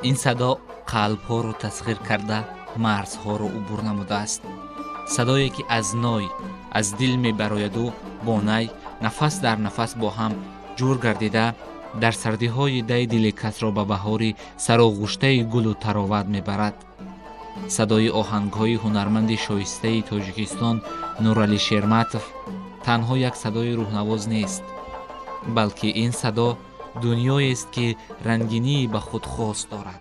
این صدا قلب‌ها رو تسخیر کرده مرزها رو عبور نموده است. صدایی که از نای از دل می‌براید و با نی نفس در نفس با هم جور گردیده در سردی‌های دی دل کس را به بهاری سراغوشته گل و تراوت می‌برد. صدای آهنگ‌های هنرمند شایسته تاجیکستان نورعلی شیرماتов تنها یک صدای روح‌نواز نیست، بلکه این صدا دنیایی است که رنگینی به خود خاص دارد.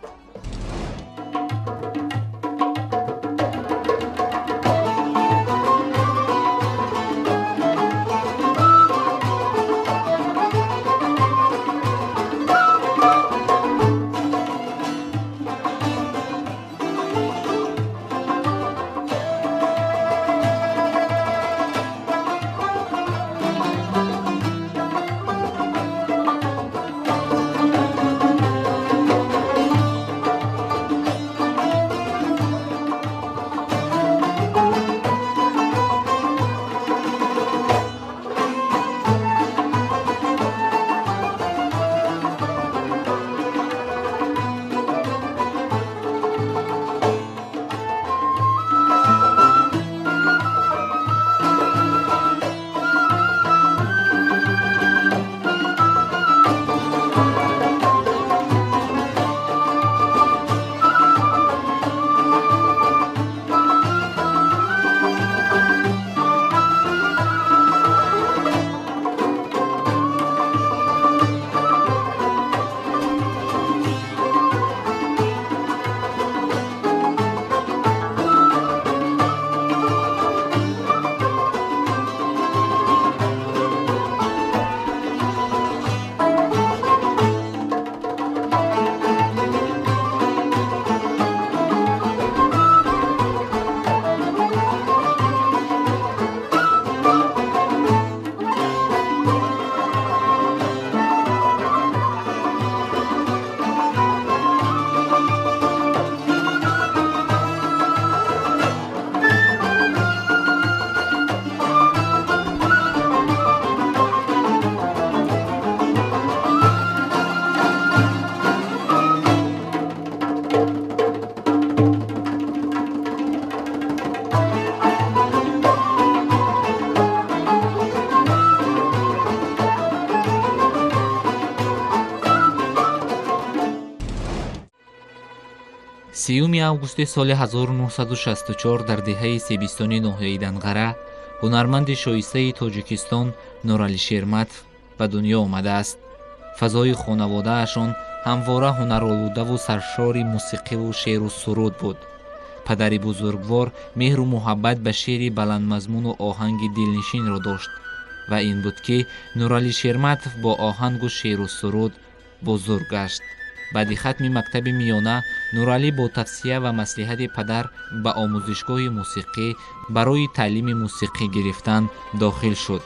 سیومی августи соли 1964 дар деҳаи себистони ноҳияи Данғара ҳунарманди шоистаи Тоҷикистон Нурали Шерматов ба дунё омадааст. фазои хонаводаашон ҳамвора ҳунаролудаву саршори мусиқиву шеъру суруд буд. падари бузургвор меҳру муҳаббат ба шеъри баландмазмуну оҳанги дилнишинро дошт ва ин буд ки Нурали Шерматов бо оҳангу шеъру суруд бузург гашт. баъди хатми мактаби миёна Нуралӣ бо тавсия ва маслиҳати падар ба омӯзишгоҳи мусиқӣ барои таълими мусиқӣ гирифтан дохил шуд,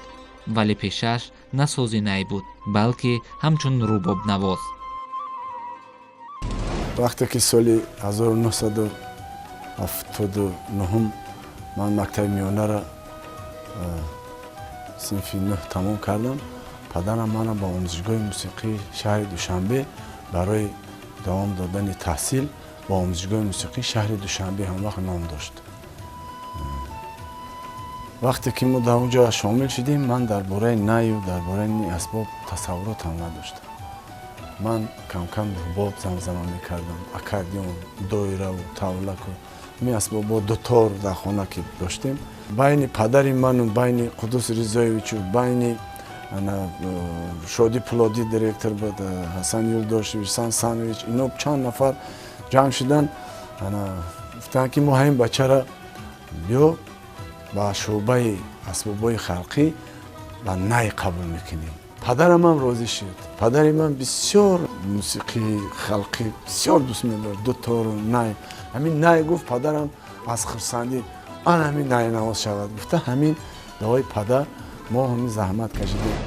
вале пешаш на сози най буд, балки ҳамчун рубобнавоз. вақте ки соли 1979 ман мактаби миёнаро синфи 9 тамом кардам, падарам мана ба омӯзишгоҳи мусиқии шаҳри Душанбе барои давом додани таҳсил ба омӯзишгоҳи мусиқии шаҳри Душанбе ҳамвақт ном дошт. вақте ки мо дар онҷо шомил шудем, ман дар бораи наю дар бораи ин асбоб тасаввуротам надоштам. ман камкам рубоб замзама мекардам, аккордеон, доираву тавлаку ин асбобот дутор дар хона ки доштем. байни падари ману байни Қуддус Ризоевичу байни Шоди Пулоди директор буд, Ҳасан Юлдошевич, Сансанович, ино чанд нафар ҷамъ шудан, гуфтанд ки мо ҳамин бачаро биё ба шӯъбаи асбобҳои халқӣ ба най қабул мекунем. падарам ҳам розӣ шуд. падари ман бисёр мусиқии халқӣ бисёр дӯст медошт, дутору най. ҳамин най гуфт, падарам аз хурсандӣ ан ҳамин найнавоз шавад гуфта, ҳамин давои падар мо ҳамин заҳмат кашидем.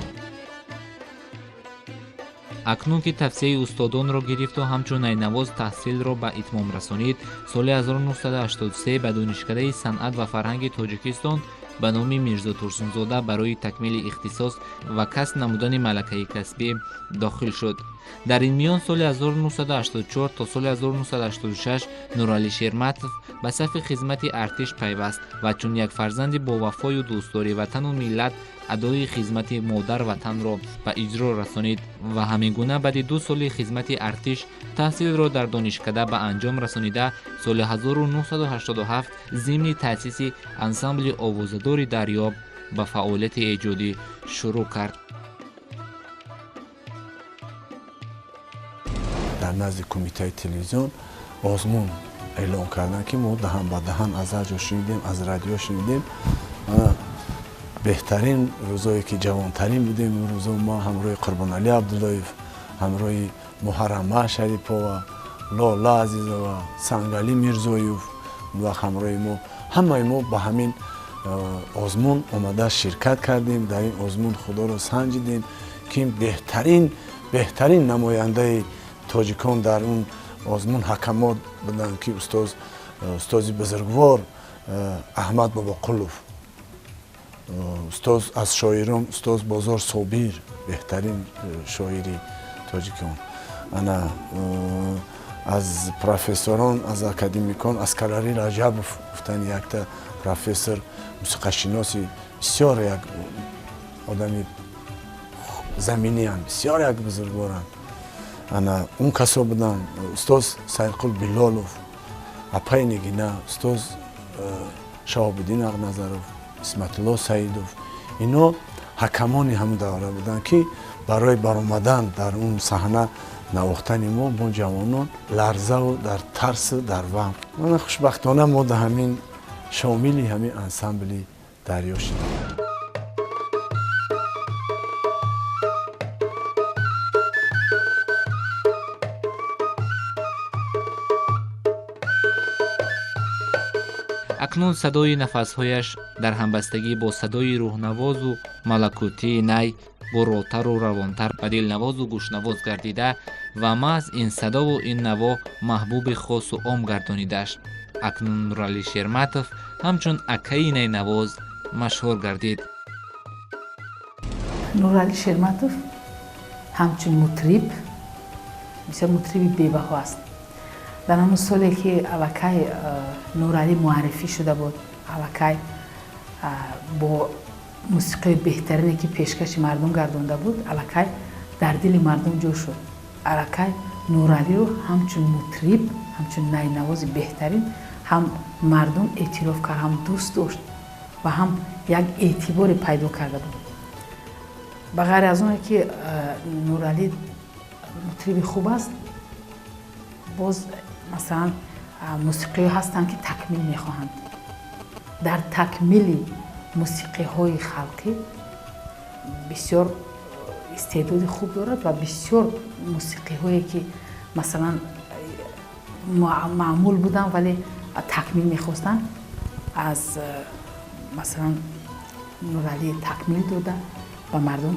акнун ки тавсияи устодонро гирифту ҳамчун найнавоз таҳсилро ба итмом расонид, соли 1983 ба донишкадаи санъат ва фарҳанги тоҷикистон ба номи Мирзо Турсунзода барои такмили ихтисос ва касб намудани малакаи касбӣ дохил шуд. дар ин миён соли 1984 то соли 1986 Нуралӣ Шерматов ба сафи хизмати артиш пайваст ва чун як фарзанди бовафою дӯстдори ватану миллат адои хизмати модар ватанро ба иҷро расонид ва ҳамин гуна баъди 2 соли хизмати артиш таҳсилро дар донишкада ба анҷом расонида, соли 1987 зимни таъсиси ансамбли овозадори дарёб ба фаъолияти эҷодӣ шурӯъ кард. дар назди кумитаи телевизион озмун эълон карданд ки мо даҳан ба даҳан аз аҷо шунидем, аз радио шунидем. беҳтарин рӯзое ки ҷавонтарин будем рӯзо мо ҳамроҳи Қурбоналӣ Абдуллоев, ҳамроҳи Муҳаррама Шарипова, Лола Азизова, Сангалӣ Мирзоев ва ҳамроҳи мо ҳамаи мо ба ҳамин озмун омада ширкат кардем. дар ин озмун худоро санҷидем ки беҳтарин намояндаи тоҷикон дар он озмун ҳакамот буданд ки устози бузургвор Аҳмад Бобоқулов, устоз аз шоирон устоз Бозор Собир, беҳтарин шоири тоҷикон. ана аз профессорон, аз академикон Аскарари Раҷабов гуфтани якта профессор, мусиқашиноси бисёр як одами заминиам, бисёр як бузургворам. ана он касо буданд устоз Сайқул Билолов, Апайнигина, устоз Шаҳобиддин Ақназаров, Исматулло Саидов. ино ҳакамони ҳамун давра буданд ки барои баромадан дар он саҳна навохтани мо ҷавонон ларзаву дар тарсу дар вам. мана хушбахтона мо дар ҳамин шомили ҳамин ансамбли дарё шудем. акнун садои нафасҳояш дар ҳамбастагӣ бо садои рӯҳнавозу малакутии най буротару равонтар ба дилнавозу гӯшнавоз гардида ва маҳз ин садову ин наво маҳбуби хосу ом гардонидааш. акнун Нуралӣ Шерматов ҳамчун акаи найнавоз машҳур гардид. Нуралӣ Шерматов ҳамчун мутриб бисёр мутриби бебаҳо аст. дар ҳамон соле ки аллакай Нуралӣ муаррифӣ шуда буд, аллакай бо мусиқии беҳтарине ки пешкаши мардум гардонда буд, аллакай дар дили мардум ҷо шуд. аллакай Нуралиро ҳамчун мутриб, ҳамчун найнавози беҳтарин ҳам мардум эътироф кард, ҳам дӯст дошт ва ҳам як эътиборе пайдо карда буд. ба ғайр аз оне ки Нуралӣ мутриби хуб аст, боз масалан мусиқиҳо ҳастанд ки такмил мехоҳанд. дар такмили мусиқиҳои халқӣ бисёр истеъдоди хуб дорад ва бисёр мусиқиҳое ки масалан маъмул буданд вале такмил мехостанд, аз масалан Нуралӣ такмил дода ба мардум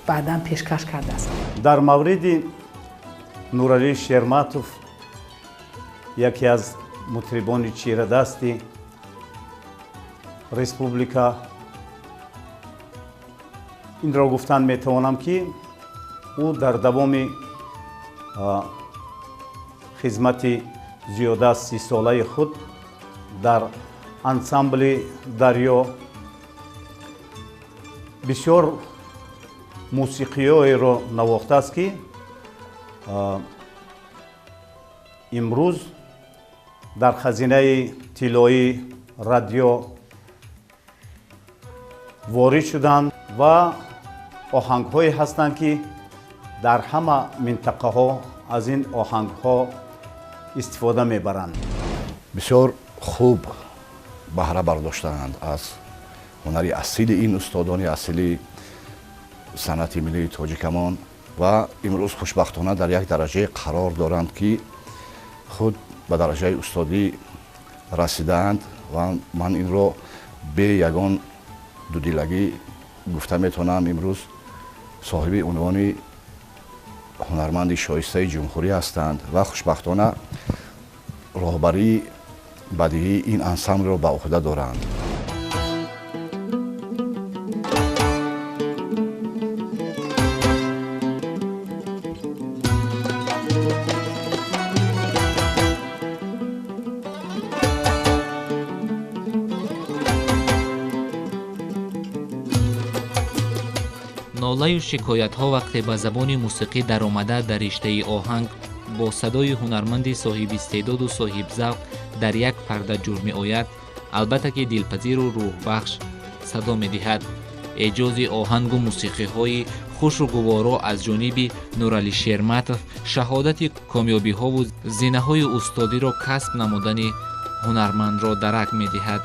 баъдан пешкаш кардааст. дар мавриди Нуралӣ Шерматов, яке аз мутрибони чирадасти республика, инро гуфтан метавонам ки ӯ дар давоми хизмати зиёда аз 30 солаи худ дар ансамбли дарё бисёр мусиқиҳоеро навохтааст ки имрӯз дар хазинаи тиллои радио ворид шуданд ва оҳангҳое ҳастанд ки дар ҳама минтақаҳо аз ин оҳангҳо истифода мебаранд. бисёр хуб баҳра бардоштаанд аз ҳунари асили ин устодони асили санъати миллии тоҷикамон ва имрӯз хушбахтона дар як дараҷае қарор доранд ки худ ба дараҷаи устодӣ расидаанд ва ман инро бе ягон дудилагӣ гуфта метавонам имрӯз соҳиби унвони ҳунарманди шоистаи ҷумҳурӣ ҳастанд ва хушбахтона роҳбарии бадиҳии ин ансамблро ба уҳда доранд. нолаю шикоятҳо вақте ба забони мусиқӣ даромада дар риштаи оҳанг бо садои ҳунарманди соҳибистеъдоду соҳибзавқ дар як парда ҷур меояд, албатта ки дилпазиру рӯҳбахш садо медиҳад. эҷози оҳангу мусиқиҳои хушу гуворо аз ҷониби Нуралӣ Шерматов шаҳодати комёбиҳову зинаҳои устодиро касб намудани ҳунармандро дарак медиҳад.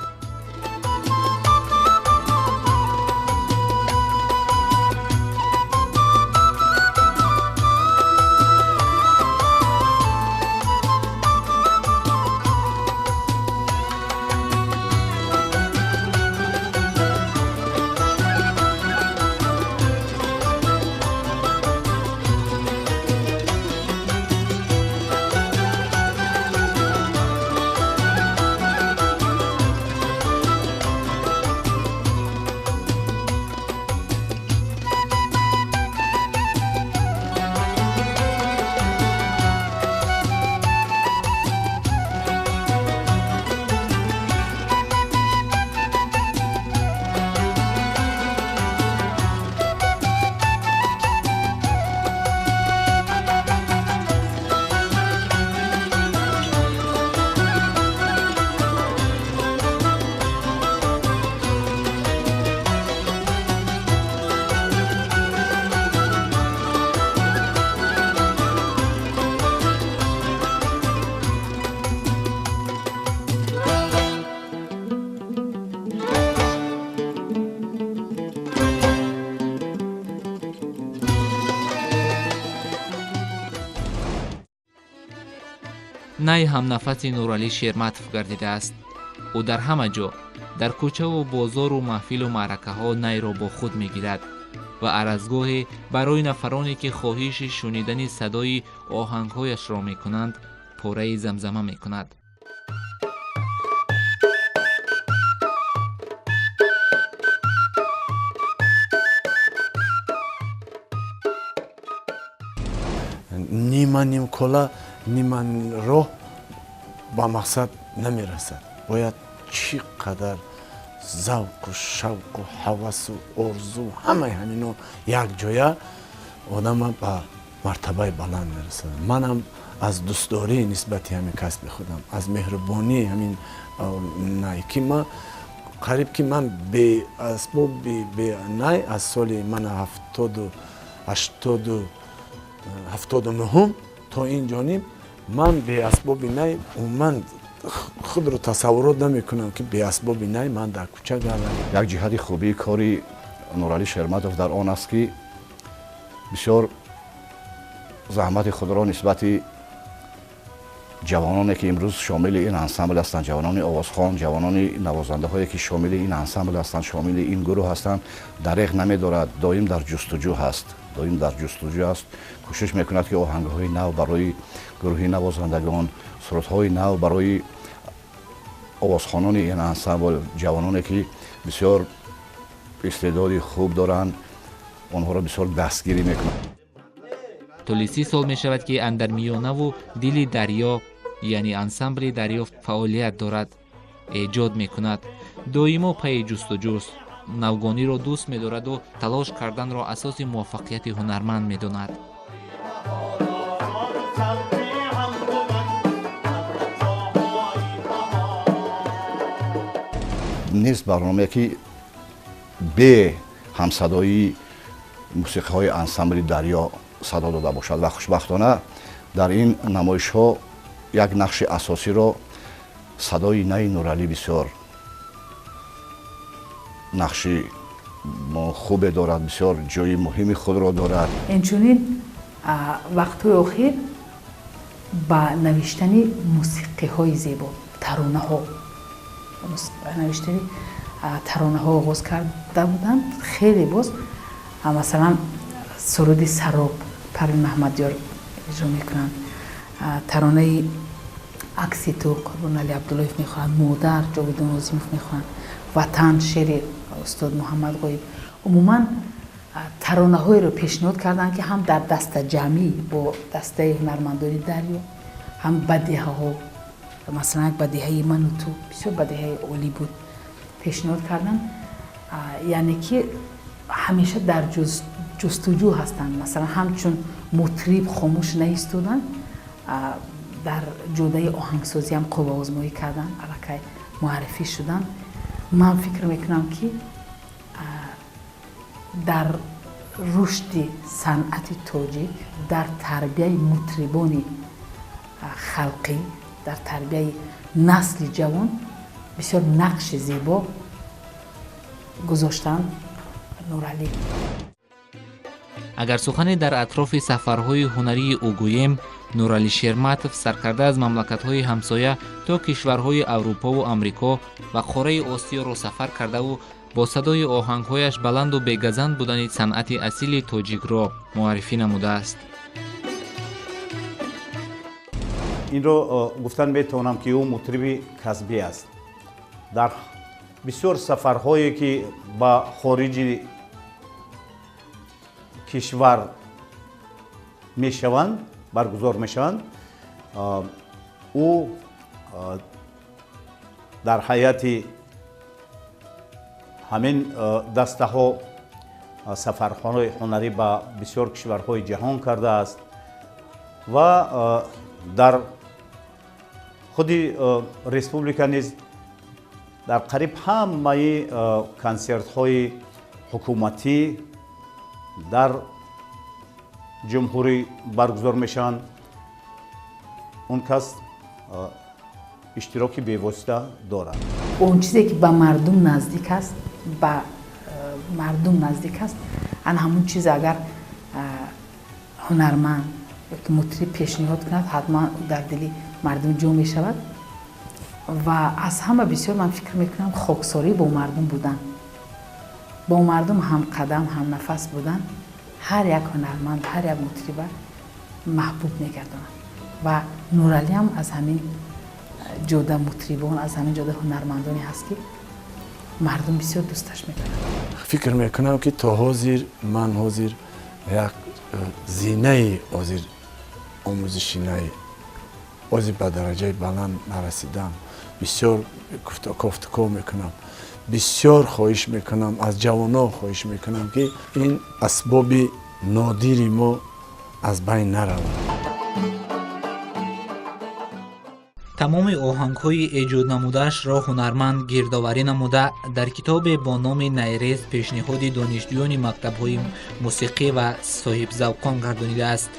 най ҳамнафаси Нуралӣ Шерматов гардидааст. ӯ дар ҳама ҷо, дар кӯчаву бозору маҳфилу маъракаҳо найро бо худ мегирад ва аразгоҳе барои нафароне ки хоҳиши шунидани садои оҳангҳояшро мекунанд, пораи замзама мекунад. нима нимкола нима роҳ ба мақсад намерасад. бояд чӣ қадар завқу шавқу ҳавасу орзу ҳамаи ҳамино якҷоя одама ба мартабаи баланд мерасад. манам аз дӯстдории нисбати ҳамин касби худам, аз меҳрубонии ҳамин най ки ман қариб ки ман беасбоби бенай аз соли мана 79 то ин ҷониб ман беасбоби най умуман худро тасаввурот намекунам ки беасбоби най ман дар кӯча гардам. як ҷиҳати хубии кори Нуралӣ Шерматов дар он аст ки бисёр заҳмати худро нисбати ҷавононе ки имрӯз шомили ин ансамбл ҳастанд, ҷавонони овозхон, ҷавонони навозандаҳое ки шомили ин ансамбл ҳастанд, шомили ин гурӯҳ ҳастанд, дареғ намедорад. доим дар ҷустуҷӯ ҳаст, кӯшиш мекунад ки оҳангҳои нав барои гурӯҳи навозандагон, сурудҳои нав барои овозхонони ин ансамбл, ҷавононе ки бисёр истеъдоди хуб доранд, онҳоро бисёр дастгирӣ мекунад. тӯли 30 сол мешавад ки андар миёнаву дили дарьё, яъне ансамбли дарьё фаъолият дорад, эҷод мекунад. доимо пайи ҷустуҷӯст, навгониро дӯст медораду талош карданро асоси муваффақияти ҳунарманд медонад. нест барномае ки бе ҳамсадоии мусиқиҳои ансамбли дарьё садо дода бошад ва хушбахтона дар ин намоишҳо як нақши асосиро садои наи Нуралӣ бисёр нақши хубе дорад, бисёр ҷои муҳими худро дорад. инчунин вақтҳои охир ба навиштани мусиқиҳои зебо, таронаҳо, навиштани таронаҳо оғоз карда буданд. хеле боз масалан суруди сароб پروین محمدیار اجرا میکنن. ترانه عکس تو قربان علی عبداللهیف میخوان، مادر جاوید ناظیموف میخوان، وطن شعر استاد محمد غایب. عموما ترانه های رو پیشنهاد کردن که هم در دسته جمعی با دسته هنرمندانی دریا، هم بدیه ها، مثلا یک بدیه من و تو بسیار بدیه عالی بود پیشنهاد کردن. یعنی که همیشه در جستجو هستن، مثلا همچون مطرب خاموش نایستادن، در جوده آهنگسازی هم قوه آزمایی کردن، الکی معرفی شدن. من فکر میکنم که در رشد صنعت تاجیک، در تربیه مطربان خلقی، در تربیه نسل جوان بسیار نقش زیبا گذاشتن نورعلی. اگر سخنی در اطراف سفرهای هنری او گوییم، نورعلی شیرماتov سرکرده از مملکت‌های همسایه تا کشورهای اروپا و امریکا و قاره آسیا را سفر کرده و با صدای آهنگ‌هایش بلند و بی‌گزند بودن صنعت اصیل تاجیک را معرفی نموده است. این رو گفتن میتونم که او مطرب کسبی است. در بسیار سفرهایی که با خارج کشور میشوند، برگزار میشوند، او در حیات همین دسته ها سفرهای هنری به بسیار کشورهای جهان کرده است و در خود ریسپوبلیکا نیز در قریب همه کنسرت های حکومتی در جمهوری برگزار میشن. اون کس اشتراکی بی‌واسطه دارد. اون چیزی که به مردم نزدیک است، به مردم نزدیک است، ان همون چیز اگر هنرمند یا مطرب پیشنهاد کند حتما در دل مردم جا می شود. و از همه بسیار من فکر میکنم خاکساری با مردم بودن، با مردم هم قدم هم نفس بودن. هر یک هنرمند، هر یک مطرب محبوب میگردند و نورعلی هم از همین جوده مطربان، از همین جوده هنرمندانی هست که مردم بسیار دوستش میکنند. فکر میکنم که تا حاضر من حاضر یک زینه حاضر آموزشی نه حاضر به درجه بلند نرسیدم. بسیار گفتگو میکنم، بسیار خواهش میکنم از جوانان، خواهش میکنم که این اسباب نادری ما از بین نرود. تمام آهنگ‌های ایجاد نموده‌اش را هنرمند گردآوری نموده در کتاب با نام نیریز پیشنهاد دانشجویان مکتب‌های موسیقی و صاحب ذوقان گردانیده است.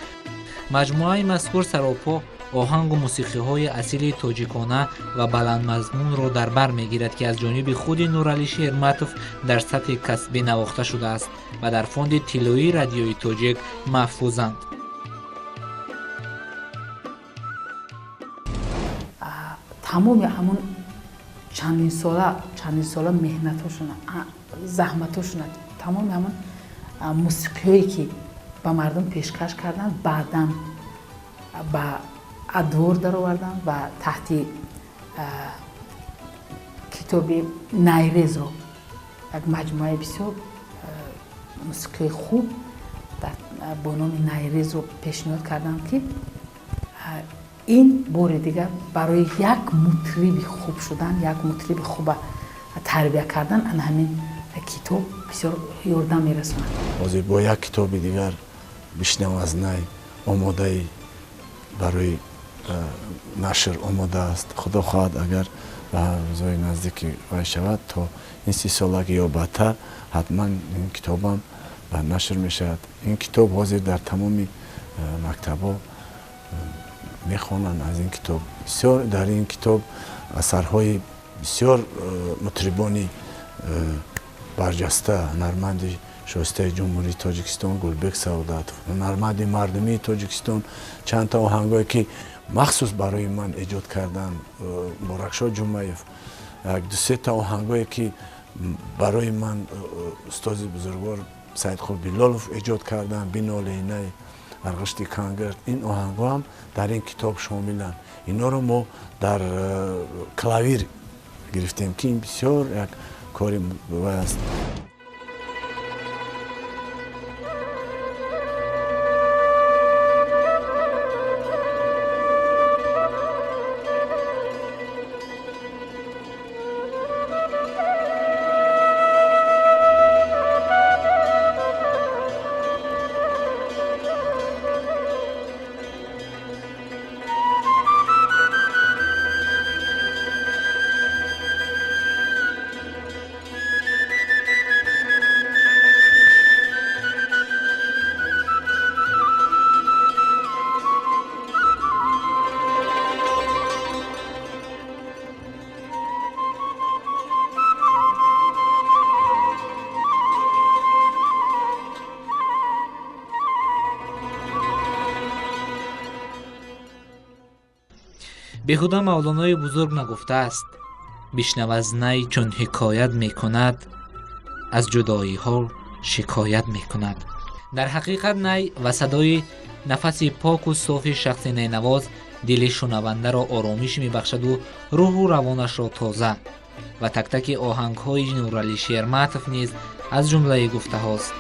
مجموعه مذکور سراپا آهنگ و موسیقی‌های اصیل تاجیکانه و بلند مضمون را در بر می‌گیرد که از جانب خود نورعلی شیرماتov در سطح کسبی نواخته شده است و در فوند طلایی رادیوی تاجیک محفوظند. تمام همون چندین ساله مهنتاشون، زحمتاشون، تمام همون موسیقیایی که به مردم پیشکش کردن بعداً به ادوار در آوردن و تحت کتاب نیریز رو یک مجموعه بسیار موسیقی خوب با نام نیریز رو پیشنهاد کردن که این بار دیگر برای یک مطرب خوب شدن، یک مطرب خوب تربیه کردن، ان همین کتاب بسیار یاردم میرسونه. حاضر با یک کتاب دیگر بشنو از نی آماده برای نشر آماده است. خدا خواهد اگر به روزهای نزدیک وای شود تا این 30 سالگی یا بدتر حتما این کتابم به نشر می شود. این کتاب حاضر در تمام مکتب‌ها میخوانند. از این کتاب بسیار، در این کتاب اثرهای بسیار مطربانی برجسته، هنرمند شایسته جمهوری تاجیکستان گلبک سعادتov، هنرمند مردمی تاجیکستان، چند تا آهنگایی که مخصوص برای من ایجاد کردن، مبارکشاه جمعیف، یک دو سه تا آهنگایی که برای من استاد بزرگوار سید خوربیلالوف ایجاد کردن، بینالینه ارغشتی کانگرد، این آهنگ‌ها هم در این کتاب شاملند. اینا رو ما در کلاویر گرفتیم که این بسیار یک کاری است. беҳуда мавлонои бузург нагуфтааст: бишнав аз най чун ҳикоят мекунад, аз ҷудоиҳо шикоят мекунад. дар ҳақиқат най ва садои нафаси поку софи шахси найнавоз дили шунавандаро оромиш мебахшаду рӯҳу равонашро тоза. ва тактаки оҳангҳои Нуралӣ Шерматов низ аз ҷумлаи гуфтаҳост.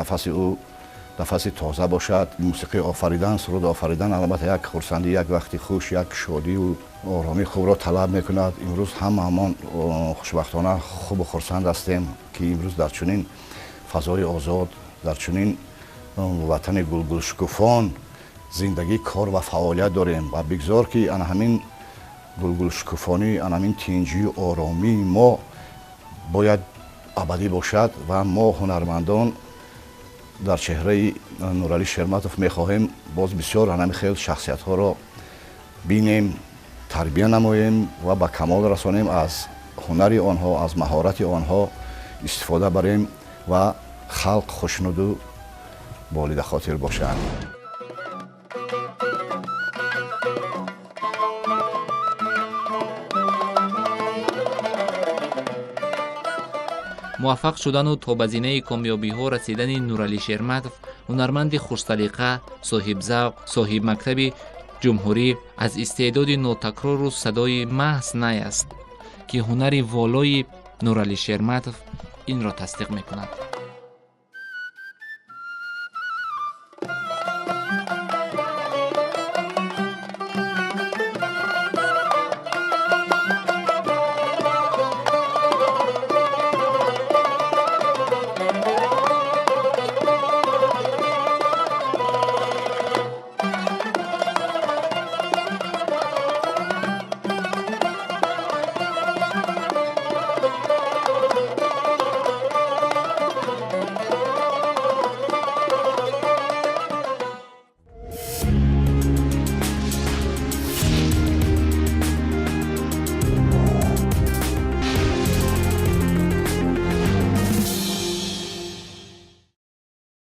نفس او نفس تازه باشد. موسیقی آفریدن، سرود آفریدن البته یک خرسندی، یک وقتی خوش، یک شادی و آرامی خوب را طلب میکند. امروز همان خوشبختانه خوب و خرسند هستیم که امروز در چنین فضای آزاد، در چنین وطن گلگل شکوفان زندگی، کار و فعالیت داریم و بگذار که آن همین گلگل شکوفانی، آن همین تنجی و آرامی ما باید ابدی باشد و ما هنرمندان در چهره نورعلی شرمتوف میخواهیم باز بسیار همین خیلی شخصیت ها را بینیم، تربیت نماییم و به کمال رسانیم، از هنر آنها، از مهارت آنها استفاده بریم و خلق خوشنود و بالید خاطر باشند. муваффақ шудану то ба зинаи комёбиҳо расидани Нуралӣ Шерматов, ҳунарманди хушсалиқа, соҳибзавқ, соҳибмактаби ҷумҳурӣ, аз истеъдоди нотакрору садои маҳз най аст, ки ҳунари волои Нуралӣ Шерматов инро тасдиқ мекунад.